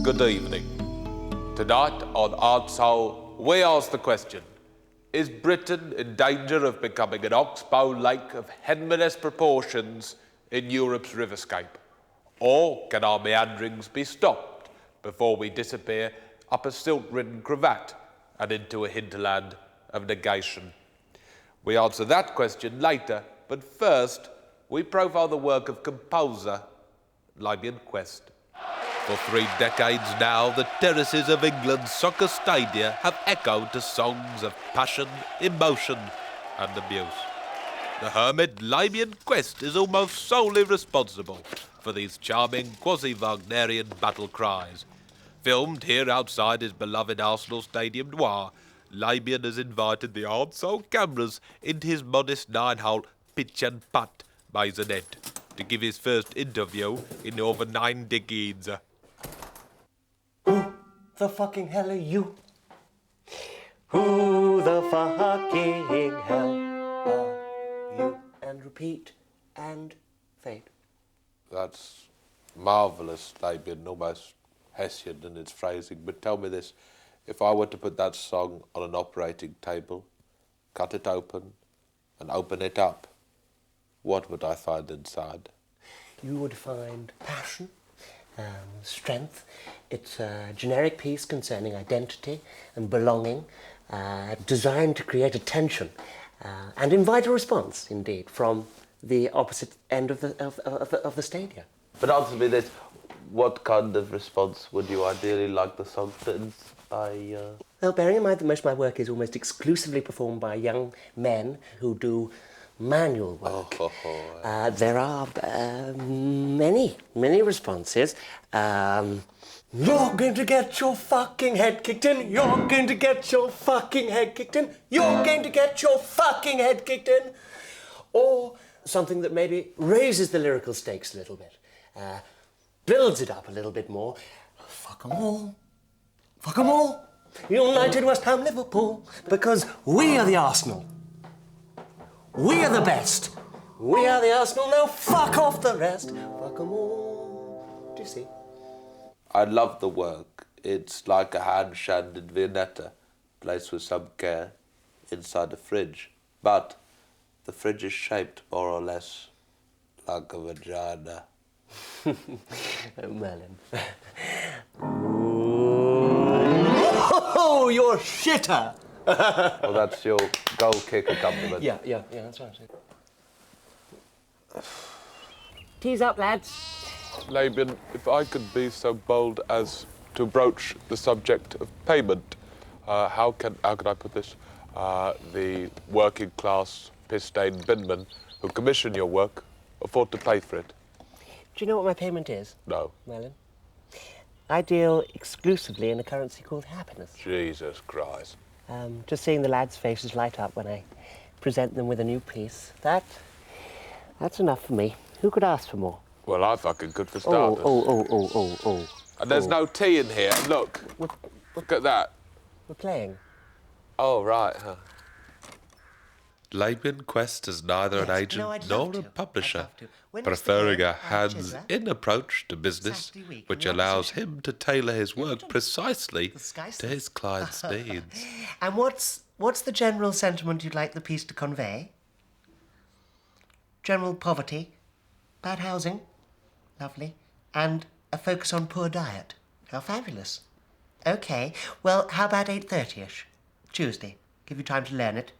good evening. Tonight on Artshole, we ask the question, is Britain in danger of becoming an oxbow lake of Henmaness proportions in Europe's riverscape? Or can our meanderings be stopped before we disappear up a silk-ridden cravat and into a hinterland of negation? We answer that question later, but first we profile the work of composer Labian. For 3 decades now, the terraces of England's soccer stadia have echoed to songs of passion, emotion and abuse. The hermit Labian is almost solely responsible for these charming quasi-Wagnerian battle cries. Filmed here outside his beloved Arsenal Stadium Noir, Labian has invited the Artshole cameras into his modest 9-hole pitch and putt maisonette to give his first interview in over 9 decades. Who the fucking hell are you? Who the fucking hell are you? And repeat and fade. That's marvellous, Labian, almost Hessian in its phrasing. But tell me this, if I were to put that song on an operating table, cut it open and open it up, what would I find inside? You would find passion, strength. It's a generic piece concerning identity and belonging, designed to create a tension and invite a response, indeed, from the opposite end of the stadia. But answer me this, what kind of response would you ideally like the song to inspire? Well, bearing in mind that most of my work is almost exclusively performed by young men who do manual work, there are many responses. You're going to get your fucking head kicked in. You're going to get your fucking head kicked in. You're going to get your fucking head kicked in. Or something that maybe raises the lyrical stakes a little bit, builds it up a little bit more. Fuck 'em all. Fuck 'em all. United, West Ham, Liverpool, because we are the Arsenal. We are the best. We are the Arsenal. Now fuck off the rest. Fuck 'em all. Do you see? I love the work. It's like a hand-shanded Viennetta, placed with some care inside a fridge. But the fridge is shaped more or less like a vagina. Merlin. Oh, you're shitter! Well, that's your goal kick accompaniment. Yeah, that's right. Tease up, lads. Labian, if I could be so bold as to broach the subject of payment, how can I put this? The working class piss-stained binmen who commission your work afford to pay for it. Do you know what my payment is? No. Merlin? I deal exclusively in a currency called happiness. Jesus Christ. Just seeing the lads' faces light up when I present them with a new piece, that's enough for me. Who could ask for more? Well, I fucking could for starters. Oh. And there's no tea in here. Look. Look at that. We're playing. Oh, right, huh. Labian is neither an agent nor a publisher, When preferring a Chisler? hands-in approach to business, Saturday week, which in the allows opposition. him to tailor his work precisely The Sky to his client's needs. And what's the general sentiment you'd like the piece to convey? General poverty, bad housing, lovely, and a focus on poor diet. How fabulous. OK, well, how about 8:30ish? Tuesday. Give you time to learn it.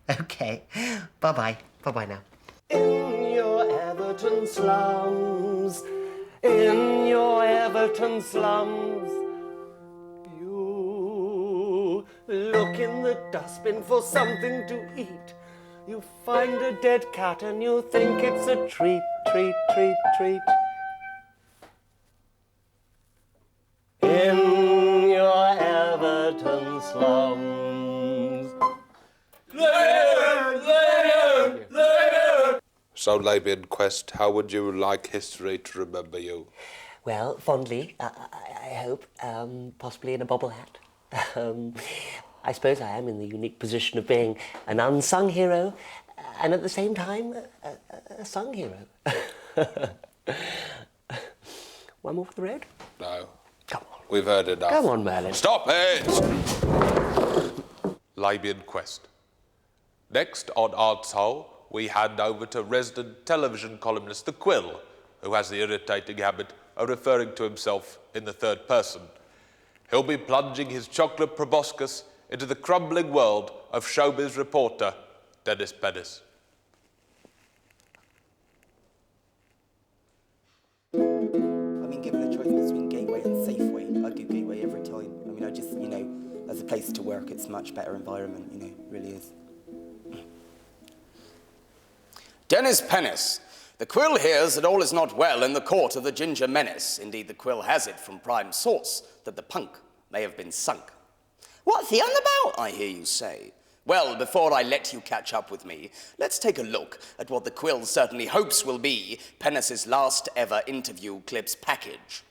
OK, bye-bye. Bye-bye now. In your Everton slums, in your Everton slums, you look in the dustbin for something to eat. You find a dead cat and you think it's a treat. In your Everton slums. So, Labian, how would you like history to remember you? Well, fondly, I hope, possibly in a bobble hat. I suppose I am in the unique position of being an unsung hero and at the same time a sung hero. One more for the road? No. Come on. we've heard enough. Come on, Merlin. Stop it! Labian quest. Next on Artshole, we hand over to resident television columnist The Quill, who has the irritating habit of referring to himself in the third person. He'll be plunging his chocolate proboscis into the crumbling world of showbiz reporter Dennis Pennis. I mean, given the choice between Gateway and Safeway, I'd do Gateway every time. I mean, I just, you know, as a place to work, it's a much better environment, you know, it really is. Dennis Pennis. The Quill hears that all is not well in the court of the Ginger Menace. Indeed, the Quill has it from prime source that the punk may have been sunk. What's he on about, I hear you say? Well, before I let you catch up with me, let's take a look at what the Quill certainly hopes will be Pennis's last ever interview clips package.